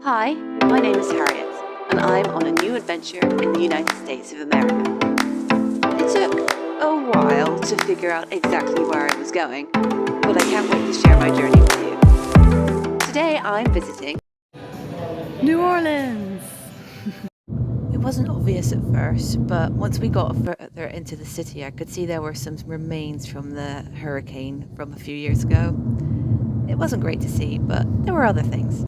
Hi, my name is Harriet, and I'm on a new adventure in the United States of America. It took a while to figure out exactly where I was going, but I can't wait to share my journey with you. Today I'm visiting New Orleans. It wasn't obvious at first, but once we got further into the city, I could see there were some remains from the hurricane from a few years ago. It wasn't great to see, but there were other things.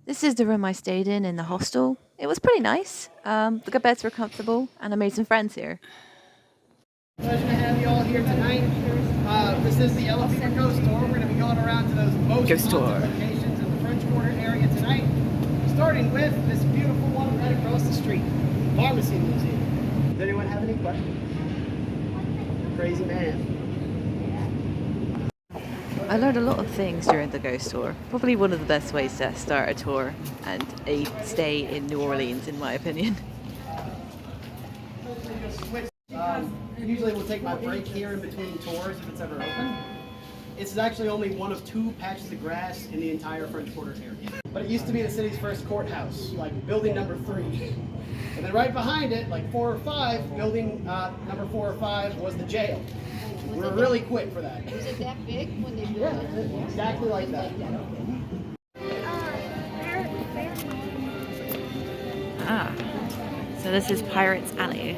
This is the room I stayed in the hostel. It was pretty nice. The beds were comfortable, and I made some friends here. Pleasure to have you all here tonight. This is the Yellow Fever Ghost Tour. We're going to be going around to those most haunted locations in the French Quarter area tonight. Starting with this beautiful one right across the street, Pharmacy Museum. Does anyone have any questions? Crazy man. I learned a lot of things during the ghost tour. Probably one of the best ways to start a tour and a stay in New Orleans, in my opinion. Usually we'll take my break here in between tours if it's ever open. It's actually only one of two patches of grass in the entire French Quarter area. But it used to be the city's first courthouse, like building number 3. And then right behind it, like 4 or 5, building number 4 or 5 was the jail. We were really quick for that. Was it that big when they built it? Yeah, exactly like that. Ah, so this is Pirates Alley.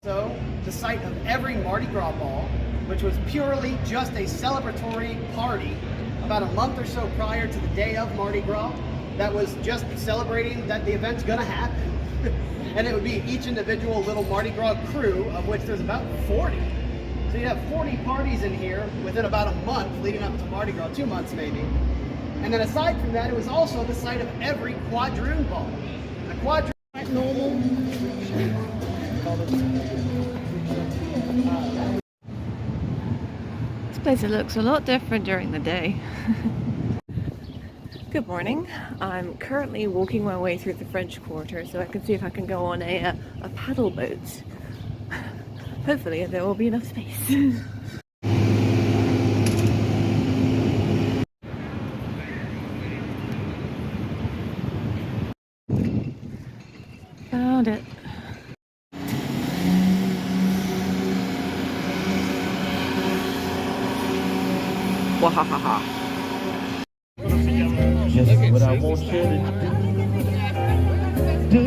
So, the site of every Mardi Gras ball, which was purely just a celebratory party about a month or so prior to the day of Mardi Gras, that was just celebrating that the event's gonna happen. And it would be each individual little Mardi Gras crew, of which there's about 40. So you'd have 40 parties in here within about a month leading up to Mardi Gras, 2 months maybe. And then aside from that, it was also the site of every quadroon ball. A quadroon is normal. This place looks a lot different during the day. Good morning. I'm currently walking my way through the French Quarter so I can see if I can go on a paddle boat. Hopefully there will be enough space. Found it. Wahahaha. Just what I want you to do.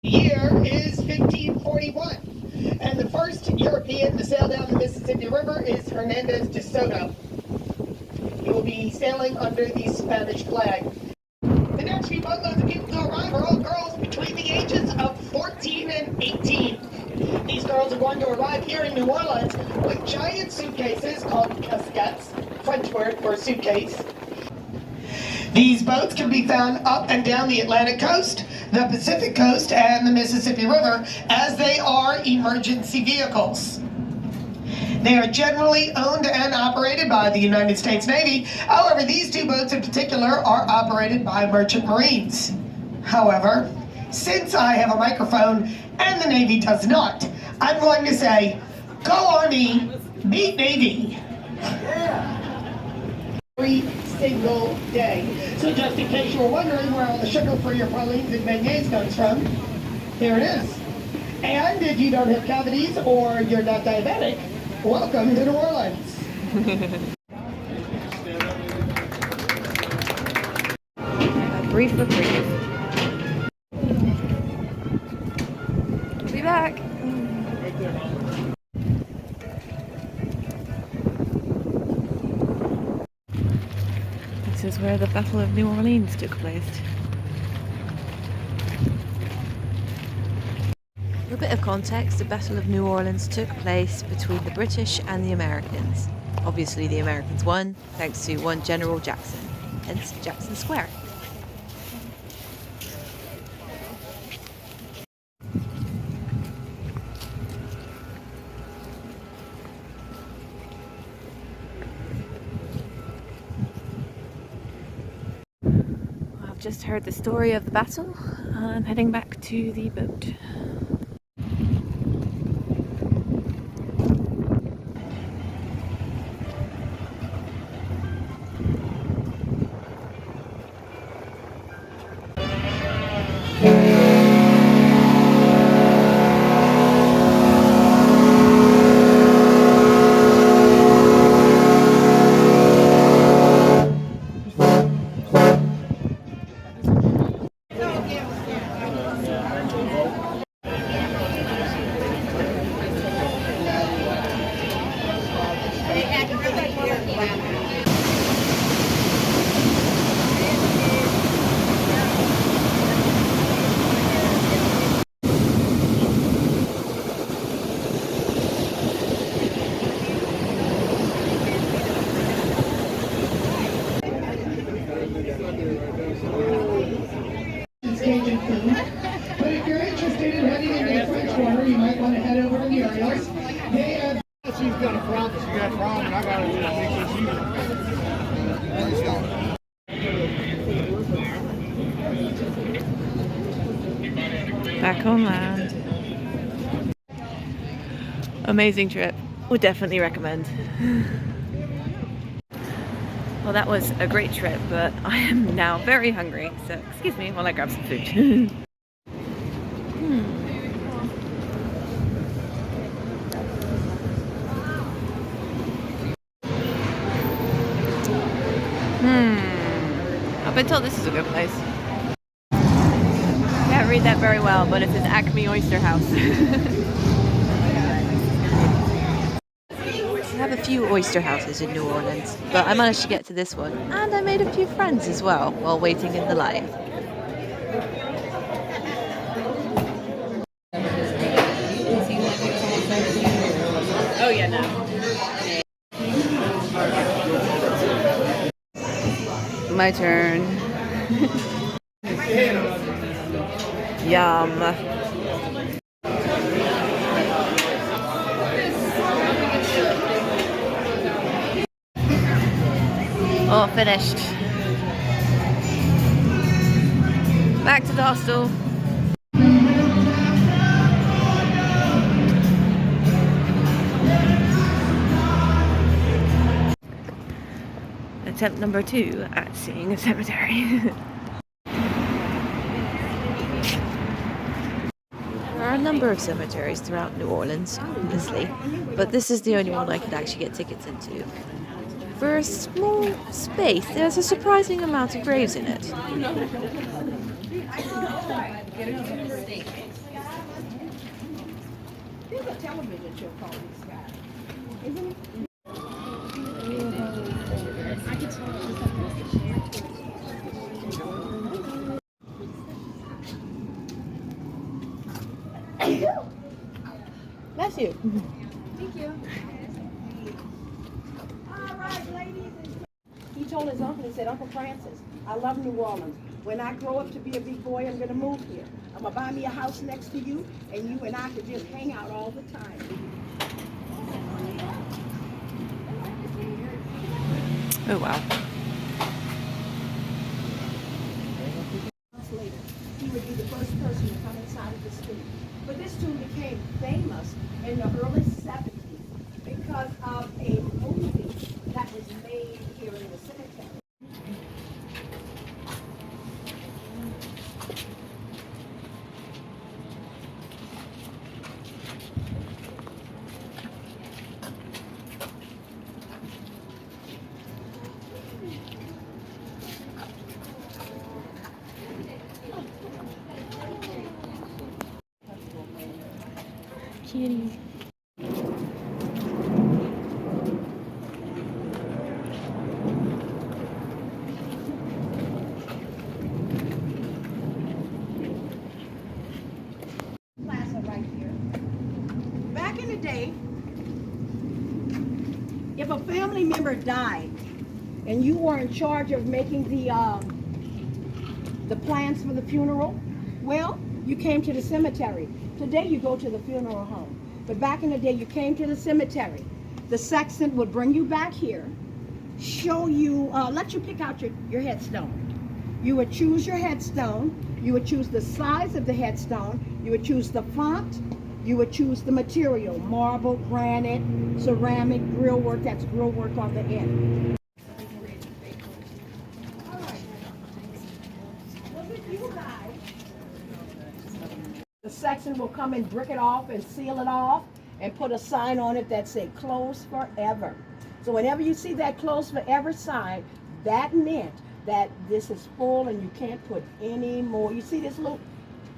Year is 1541, and the first European to sail down the Mississippi River is Hernandez de Soto. He will be sailing under the Spanish flag. The next few boatloads of people to arrive are all girls between the ages of 14 and 18. These girls are going to arrive here in New Orleans with giant suitcases called casquettes, French word for suitcase. These boats can be found up and down the Atlantic coast, the Pacific coast, and the Mississippi River, as they are emergency vehicles. They are generally owned and operated by the United States Navy. However, these two boats in particular are operated by merchant marines. However, since I have a microphone and the Navy does not, I'm going to say, go Army, beat Navy. Every single day. So just in case you were wondering where all the sugar for your pralines and beignets comes from, here it is. And if you don't have cavities or you're not diabetic, welcome to New Orleans. A brief reprieve. We'll be back. This is where the Battle of New Orleans took place. bit of context, the Battle of New Orleans took place between the British and the Americans. Obviously, the Americans won thanks to one General Jackson, hence Jackson Square. I've just heard the story of the battle. I'm heading back to the boat. Cajun food. But if you're interested in heading into the French Quarter, you might want to head over to Muriel's. They have. She's got a problem. She got a problem, and I got to make it Back on land. Amazing trip. Would definitely recommend. Well, that was a great trip, but I am now very hungry, so excuse me while I grab some food. I've been told this is a good place. Can't read that very well, but it says Acme Oyster House. We have a few oyster houses in New Orleans, but I managed to get to this one, and I made a few friends as well while waiting in the line. Oh yeah, no. My turn. Yum. Oh, finished. Back to the hostel. Attempt number 2 at seeing a cemetery. There are a number of cemeteries throughout New Orleans, obviously, but this is the only one I could actually get tickets into. For a small space, there's a surprising amount of graves in it. There's a television show called This Guy, isn't it? Bless you. Thank you. All right, ladies. He told his uncle, he said, Uncle Francis, I love New Orleans. When I grow up to be a big boy, I'm going to move here. I'm going to buy me a house next to you, and you and I could just hang out all the time. Oh wow. Months later, he would be the first person to come inside of the school. But this tomb became famous in the early 70s because of a movie that was made here in the cemetery. Kitty. Plaza right here. day, if a family member died and you were in charge of making the plans for the funeral, well, you came to the cemetery. Today you go to the funeral home. But back in the day, you came to the cemetery. The sexton would bring you back here, show you, let you pick out your headstone. You would choose your headstone. You would choose the size of the headstone. You would choose the font. You would choose the material, marble, granite, ceramic, grill work. That's grill work on the end. The sexton will come and brick it off and seal it off and put a sign on it that say closed forever. So whenever you see that closed forever sign, that meant that this is full and you can't put any more. You see this loop?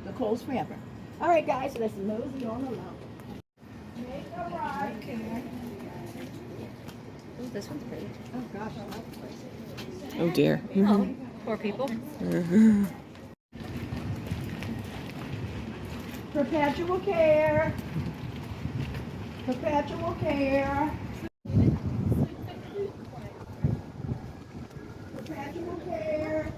The closed forever. All right, guys, let's mosey on along. Make a right. Ooh, this one's pretty. Oh gosh, I like this. Oh dear. Oh, poor people. Perpetual care. Perpetual care. Perpetual care.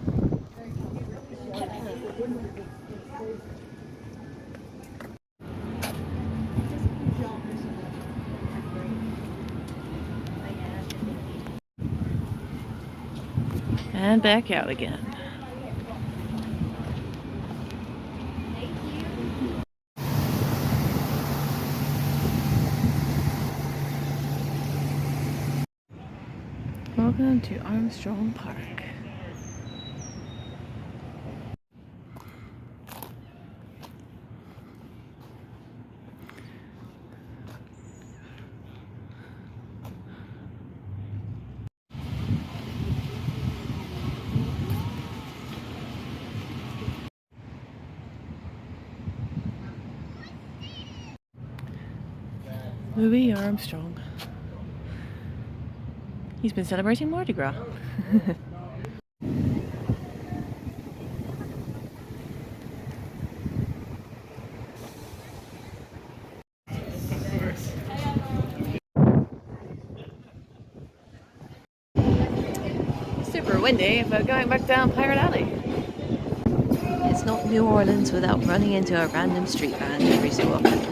And back out again. Welcome to Armstrong Park. Louis Armstrong. He's been celebrating Mardi Gras. Super windy, but going back down Pirate Alley. It's not New Orleans without running into a random street band every so often.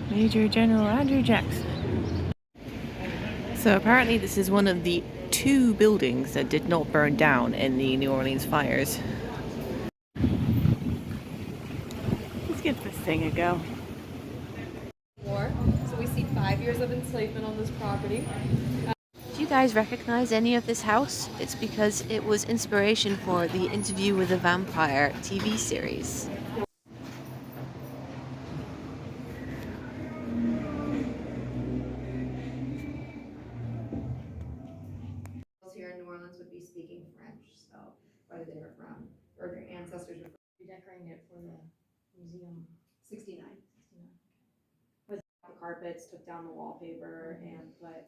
Major General Andrew Jackson. So apparently this is one of the 2 buildings that did not burn down in the New Orleans fires. Let's give this thing a go. War. So we see 5 years of enslavement on this property. Do you you guys recognize any of this house, it's because it was inspiration for the Interview with a Vampire TV series. Here in New Orleans would be speaking French, so whether they were from or their ancestors were Redecorating it for the museum. 69. With the carpets, took down the wallpaper, and put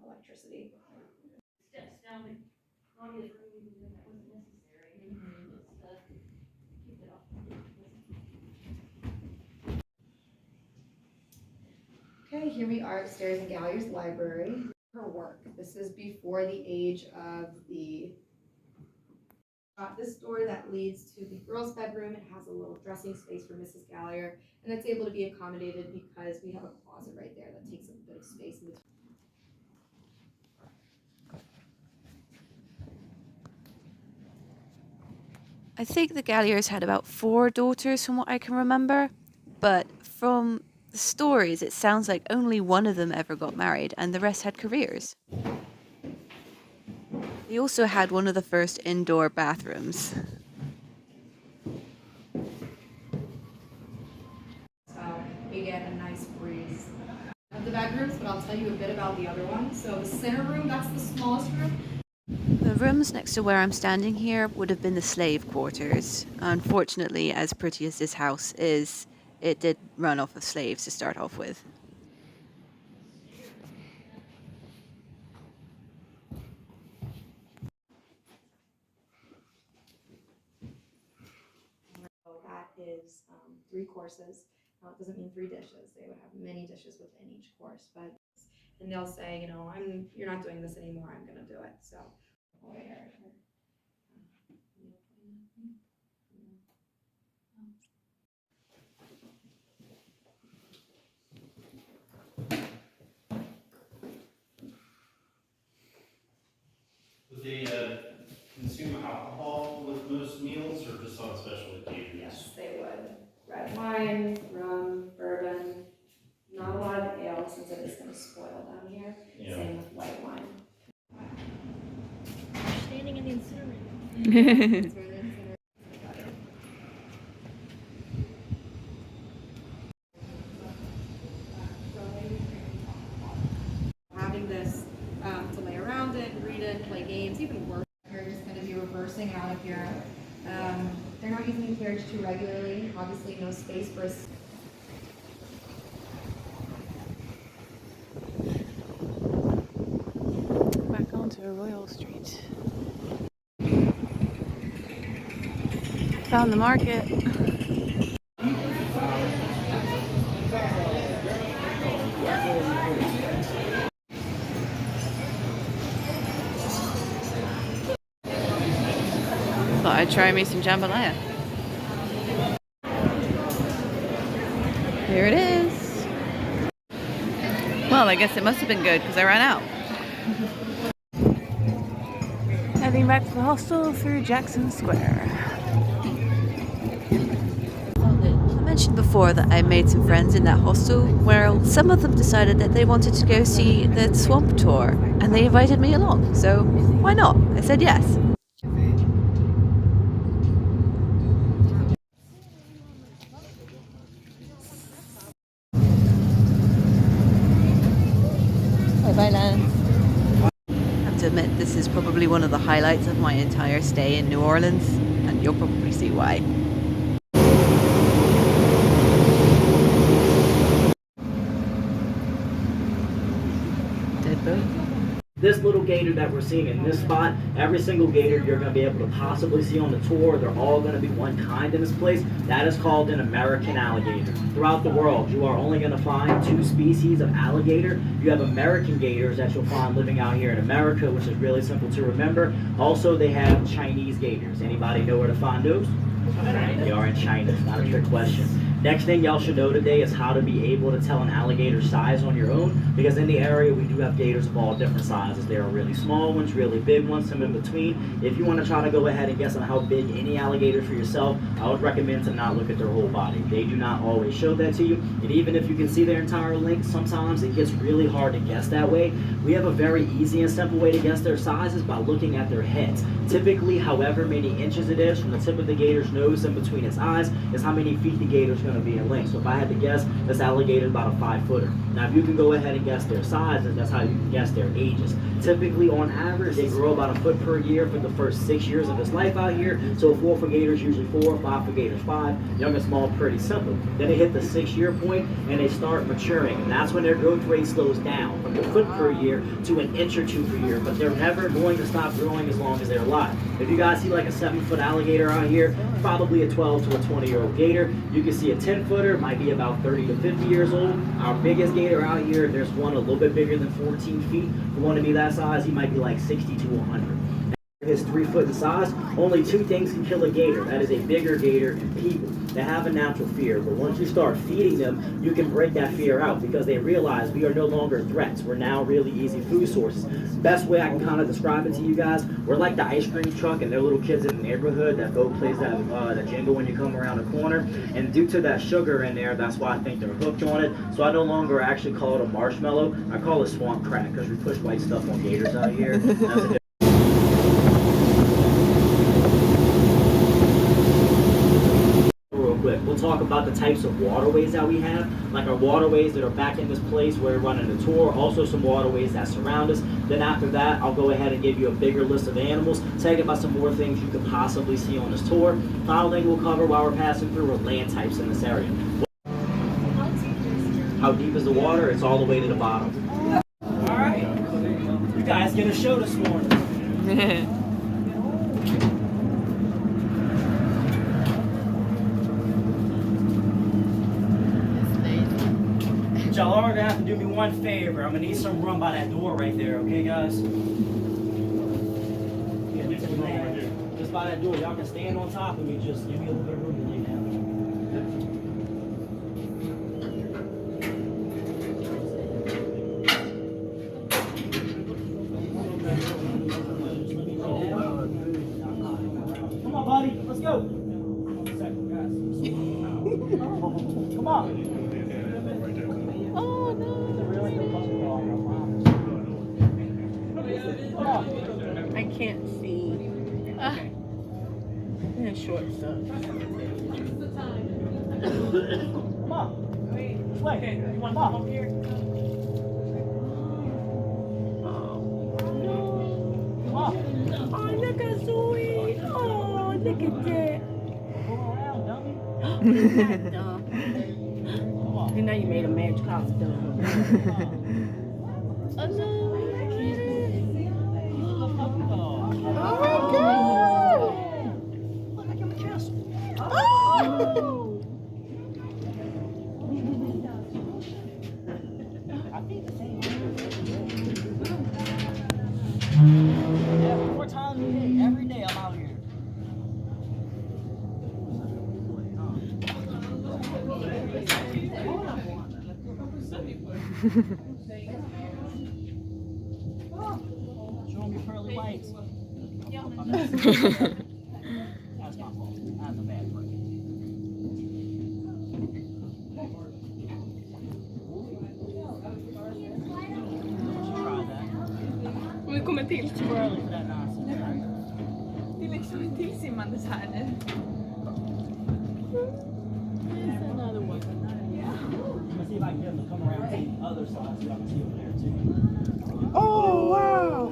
electricity. Steps down the Claudia's room, even though that wasn't necessary. Just keep it off. Okay, here we are upstairs in Galliers Library. Her work. This is before the age of the. This door that leads to the girls' bedroom. It has a little dressing space for Mrs. Gallier, and it's able to be accommodated because we have a closet right there that takes up a bit of space in between. I think the Galliers had about 4 daughters from what I can remember, but from the stories it sounds like only one of them ever got married and the rest had careers. They also had one of the first indoor bathrooms. So we get a nice breeze of the bedrooms, but I'll tell you a bit about the other one. So the center room, that's the smallest room. The rooms next to where I'm standing here would have been the slave quarters. Unfortunately, as pretty as this house is, it did run off of slaves to start off with. So that is 3 courses. Now, it doesn't mean 3 dishes. They would have many dishes within each course, but and they'll say, you know, you're not doing this anymore. I'm going to do it. So. Would they consume alcohol with most meals or just on special occasions? Yes, they would. Red wine, rum, bourbon. Not a lot of ale since it is going to spoil down here. Yeah. Same with white wine. Standing in the incinerator. That's where the incinerator is. Having this to lay around it, read it, play games, even work. You're just going to be reversing out of your. They're not using the carriage too regularly. Obviously, no space for a. Back onto Royal Street. Found the market. Thought I'd try me some jambalaya. Here it is. Well, I guess it must have been good because I ran out. Heading back to the hostel through Jackson Square. I mentioned before that I made some friends in that hostel. Well, some of them decided that they wanted to go see the swamp tour and they invited me along. So why not? I said yes. Bye, Lance. I have to admit, this is probably one of the highlights of my entire stay in New Orleans, and you'll probably see why. Dead boat. This little gator that we're seeing in this spot, every single gator you're going to be able to possibly see on the tour, they're all going to be one kind in this place. That is called an American alligator. Throughout the world, you are only going to find 2 species of alligator. You have American gators that you'll find living out here in America, which is really simple to remember. Also, they have Chinese gators. Anybody know where to find those? They are in China. It's not a trick question. Next thing y'all should know today is how to be able to tell an alligator's size on your own, because in the area we do have gators of all different sizes. There are really small ones, really big ones, some in between. If you want to try to go ahead and guess on how big any alligator for yourself, I would recommend to not look at their whole body. They do not always show that to you, and even if you can see their entire length, sometimes it gets really hard to guess that way. We have a very easy and simple way to guess their sizes by looking at their heads. Typically, however many inches it is from the tip of the gator's nose and between its eyes is how many feet the gator's going to be in length. So if I had to guess, this alligator is about a 5-footer. Now if you can go ahead and guess their sizes, that's how you can guess their ages. Typically, on average, they grow about a foot per year for the first 6 years of its life out here. So 4 for gators, usually 4, 5 for gators 5. Young and small, pretty simple. Then they hit the 6-year point and they start maturing, and that's when their growth rate slows down from a foot per year to an inch or 2 per year. But they're never going to stop growing as long as they're alive. If you guys see like a 7-foot alligator out here, probably a 12 to a 20-year-old gator. You can see a 10-footer, might be about 30 to 50 years old. Our biggest gator out here, there's one a little bit bigger than 14 feet. For one to be that size, he might be like 60 to 100. Is 3 foot in size. Only 2 things can kill a gator. That is a bigger gator and people. They have a natural fear, but once you start feeding them, you can break that fear out because they realize we are no longer threats. We're now really easy food sources. Best way I can kind of describe it to you guys, we're like the ice cream truck and their little kids in the neighborhood that go plays that jingle when you come around the corner. And due to that sugar in there, that's why I think they're hooked on it. So I no longer actually call it a marshmallow. I call it swamp crack because we push white stuff on gators out here. That's a We'll talk about the types of waterways that we have, like our waterways that are back in this place where we're running the tour, also some waterways that surround us. Then after that, I'll go ahead and give you a bigger list of animals, tell you about some more things you could possibly see on this tour. Final thing we'll cover while we're passing through are land types in this area. How deep is the water? It's all the way to the bottom. All right, you guys get a show this morning. Y'all are gonna have to do me one favor. I'm gonna need some room by that door right there, okay, guys? Yeah, just by that door. Y'all can stand on top of me. Just give me a little bit of room to lay down. Come on, buddy. Let's go. One second, guys. Come on. I can't see. And short stuff. Come on. This way. You want to come over here? Come on. Oh, look at Zoe. Oh, look at that. Go around, dummy. He's not dumb. You know you made a match costume. Oh no. Oh my God! Look at my chest. Oh! Yeah, 4 times a day. Every day I'm out here. Show them your pearly whites. That's my fault. That's a bad break. Vi kommer till. Too early for that nonsense, right? Det är liksom en tillsimmandes här nu. Another one. I'm gonna see if I can get them to come around to the other side so y'all can see over there too. Oh wow!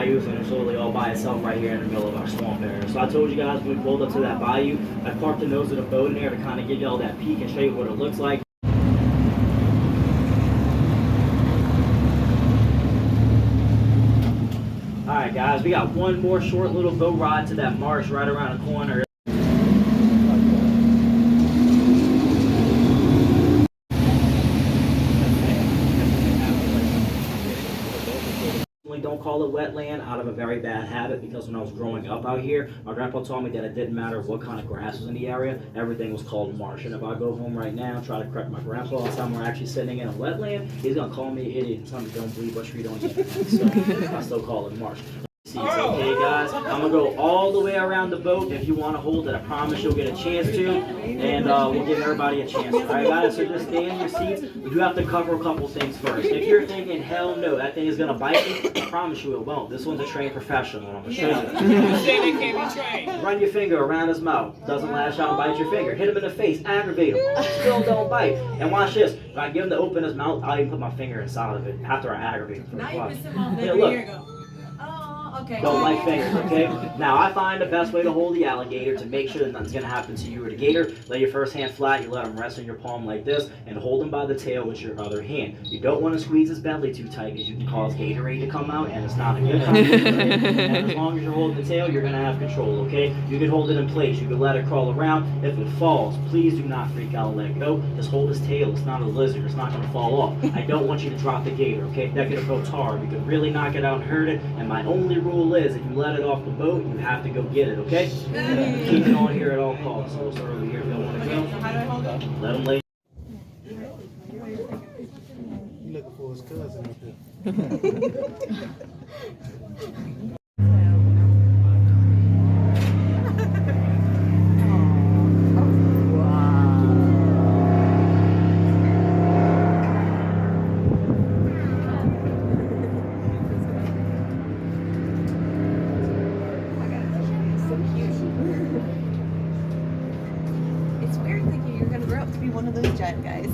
bayous, and it's literally all by itself right here in the middle of our swamp area. So I told you guys when we pulled up to that bayou, I parked the nose of the boat in there to kind of give you all that peek and show you what it looks like. Alright guys, we got one more short little boat ride to that marsh right around the corner. Don't call it wetland out of a very bad habit, because when I was growing up out here, my grandpa told me that it didn't matter what kind of grass was in the area, everything was called marsh. And if I go home right now and try to correct my grandpa and tell him we're actually sitting in a wetland, he's gonna call me an idiot and tell me don't believe what street on you. So I still call it marsh. Okay guys, I'm gonna go all the way around the boat. If you want to hold it, I promise you'll get a chance to, and we'll give everybody a chance. Alright guys, so just stay in your seats. You do have to cover a couple things first. If you're thinking, hell no, that thing is gonna bite you, I promise you it won't. This one's a trained professional, and I'm gonna show you. Run your finger around his mouth. Doesn't lash out and bite your finger. Hit him in the face, aggravate him. Still don't bite. And watch this. If I get him to open his mouth, I'll even put my finger inside of it after I aggravate him. Yeah, look. Okay. Don't like fingers, okay? Now, I find the best way to hold the alligator to make sure that nothing's going to happen to you or the gator. Lay your first hand flat, you let him rest in your palm like this, and hold him by the tail with your other hand. You don't want to squeeze his belly too tight, because you can cause Gatorade to come out, and it's not a good time. And as long as you're holding the tail, you're going to have control, okay? You can hold it in place. You can let it crawl around. If it falls, please do not freak out and let go. Just hold his tail. It's not a lizard. It's not going to fall off. I don't want you to drop the gator, okay? That could go hard. You could really knock it out and hurt it, and my only rule is, if you let it off the boat, you have to go get it, okay? Keep it on here at all costs. So we'll start over here if you don't want to go. How do I hold it? Let him lay. You looking for his cousin up there. It's weird thinking you're gonna grow up to be one of those giant guys.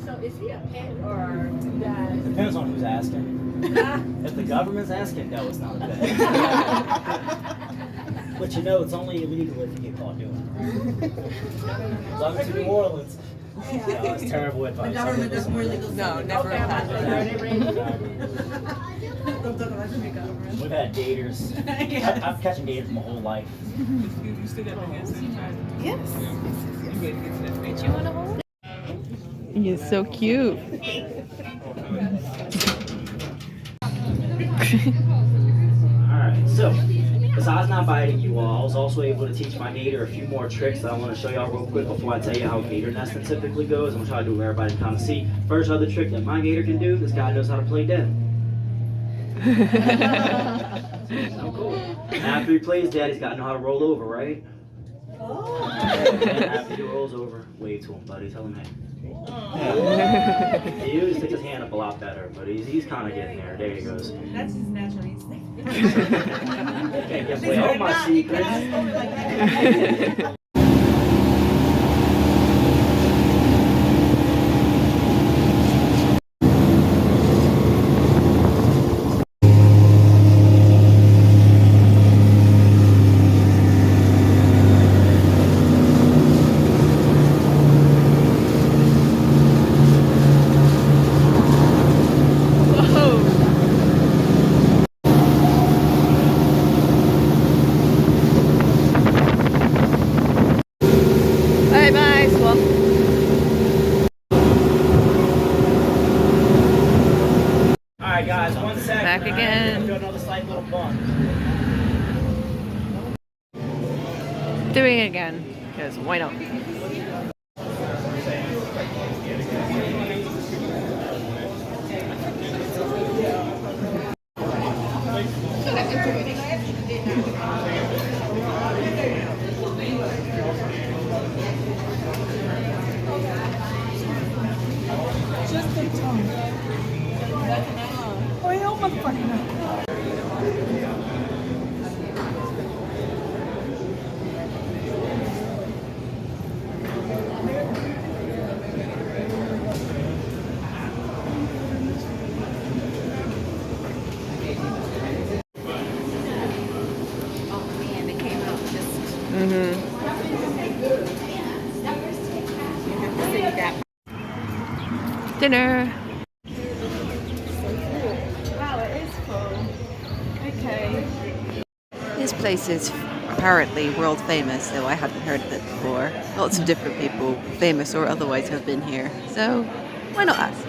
So is he a pet or does? Depends on who's asking. If the government's asking, no, it's not a pet. But you know, it's only illegal if you get caught doing it. Welcome to New Orleans. No, it's terrible advice. The government does more illegal stuff. No, never had Don't talk about the government. We've had gators. I've catching gators my whole life. You still got my hands sanitizer. Yes. You ready to get to that face? Do you want to hold it? You're so cute. Alright, so besides not biting you all, I was also able to teach my gator a few more tricks that I want to show y'all real quick before I tell you how gator nesting typically goes. I'm going to try to do what everybody can kind of see. First other trick that my gator can do, this guy knows how to play dead. So cool. And after he plays dead, he's got to know how to roll over, right? Oh. And after he rolls over, wave to him, buddy. Tell him, hey. He usually sticks his hand up a lot better, but he's kind of getting there. There he goes. That's his natural instinct. Can't give away all my secrets. Bye-bye, swamp. Alright guys, 1 second. Back again. Do another slight little bump. Doing it again, because why not? Dinner. Wow, it is full. Okay. This place is apparently world famous, though I hadn't heard of it before. Lots of different people, famous or otherwise, have been here. So, why not us?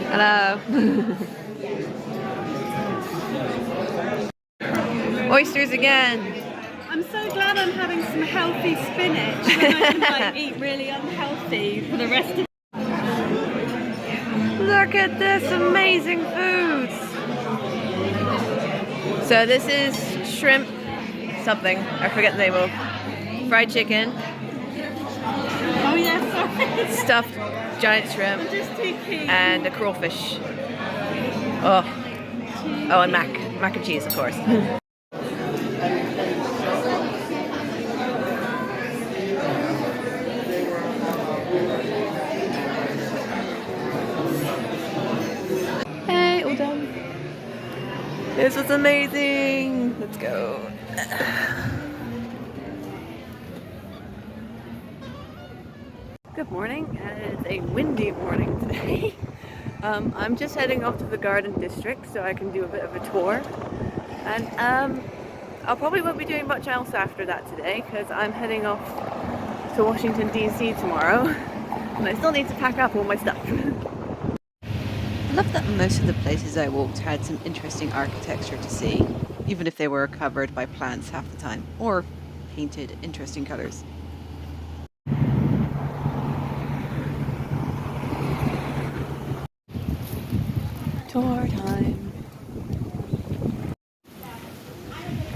Hello. Oysters again. I'm so glad I'm having some healthy spinach when I can like eat really unhealthy for the rest of. Look at this amazing foods. So this is shrimp something, I forget the name of. Fried chicken. Oh yeah, sorry. Stuffed giant shrimp. I'm just too keen. And a crawfish. Oh, and mac and cheese, of course. Hey, all done. This was amazing. Let's go. Good morning, and it's a windy morning today. I'm just heading off to the Garden District so I can do a bit of a tour. And I probably won't be doing much else after that today because I'm heading off to Washington DC tomorrow and I still need to pack up all my stuff. I love that most of the places I walked had some interesting architecture to see, even if they were covered by plants half the time, or painted interesting colours. Tour time.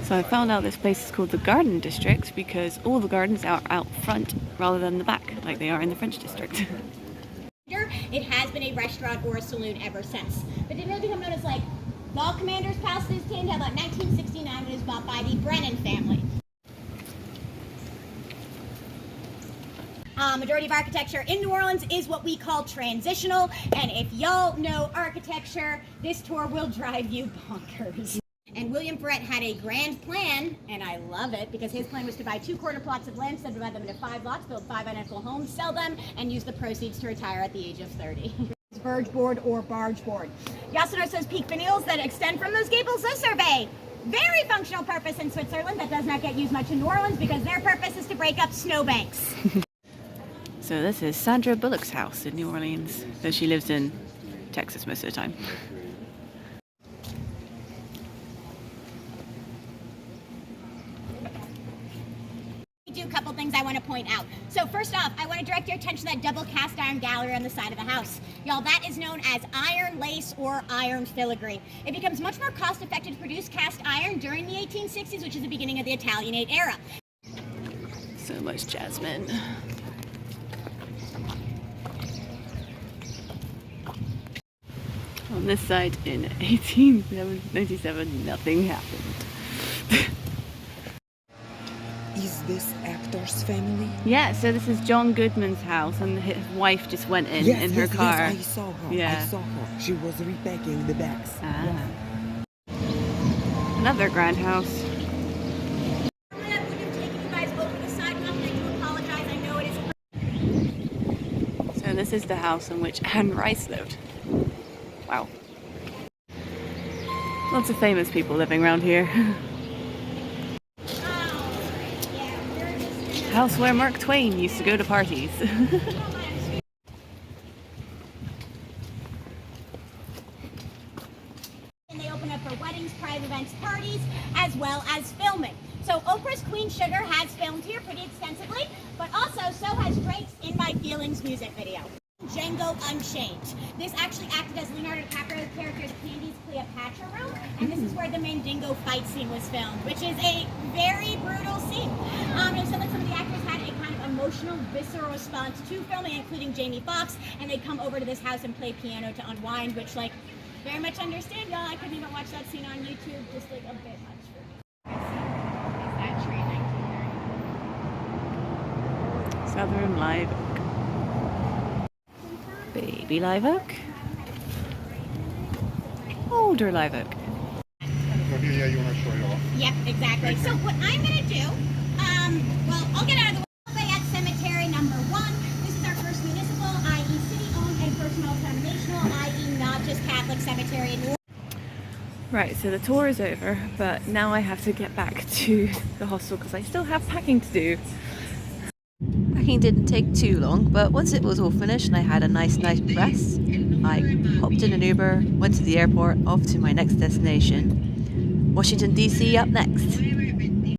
So I found out this place is called the Garden District because all the gardens are out front rather than the back, like they are in the French District. It has been a restaurant or a saloon ever since. But it really become known as like the Commander's Palace. This came to about 1969 when it was bought by the Brennan family. Majority of architecture in New Orleans is what we call transitional, and if y'all know architecture, this tour will drive you bonkers. And William Freret had a grand plan, and I love it, because his plan was to buy 2 corner plots of land, subdivide them into 5 lots, build 5 identical homes, sell them, and use the proceeds to retire at the age of 30. Verge board or barge board. You also notice those peak finials that extend from those gables. Those serve a very functional purpose in Switzerland that does not get used much in New Orleans because their purpose is to break up snowbanks. So this is Sandra Bullock's house in New Orleans, though she lives in Texas most of the time. Do a couple things I want to point out. So first off, I want to direct your attention to that double cast iron gallery on the side of the house. Y'all, that is known as iron lace or iron filigree. It becomes much more cost effective to produce cast iron during the 1860s, which is the beginning of the Italianate era. So much jasmine. On this side in 1897, nothing happened. Is this actor's family? Yeah, so this is John Goodman's house, and his wife just went in her car. Yes, I saw her. Yeah. I saw her. She was repacking the bags. Ah. Another grand house. I would have taken you guys over the sidewalk, and I do apologize. I know it is. So this is the house in which Anne Rice lived. Wow. Lots of famous people living around here. House where Mark Twain used to go to parties. And they open up for weddings, private events, parties, as well as filming. So Oprah's Queen Sugar has filmed here pretty extensively, but also so has Drake's In My Feelings music video. Django Unchained. This actually acted as Leonardo DiCaprio's character's Candy's Cleopatra room, and this is where the Mandingo fight scene was filmed, which is a very brutal scene. It said that some of the actors had a kind of emotional, visceral response to filming, including Jamie Foxx, and they'd come over to this house and play piano to unwind, which, like, very much understand, y'all. I couldn't even watch that scene on YouTube, just like a bit much for me. That tree in 1930. Southern Live Oak. Baby live oak. Older live oak. Yep, exactly. So what I'm gonna do, well, I'll get out of the way. Lafayette Cemetery #1. Right, so the tour is over, but now I have to get back to the hostel because I still have packing to do. Packing didn't take too long, but once it was all finished and I had a nice night's rest, I hopped in an Uber, went to the airport, off to my next destination. Washington DC up next.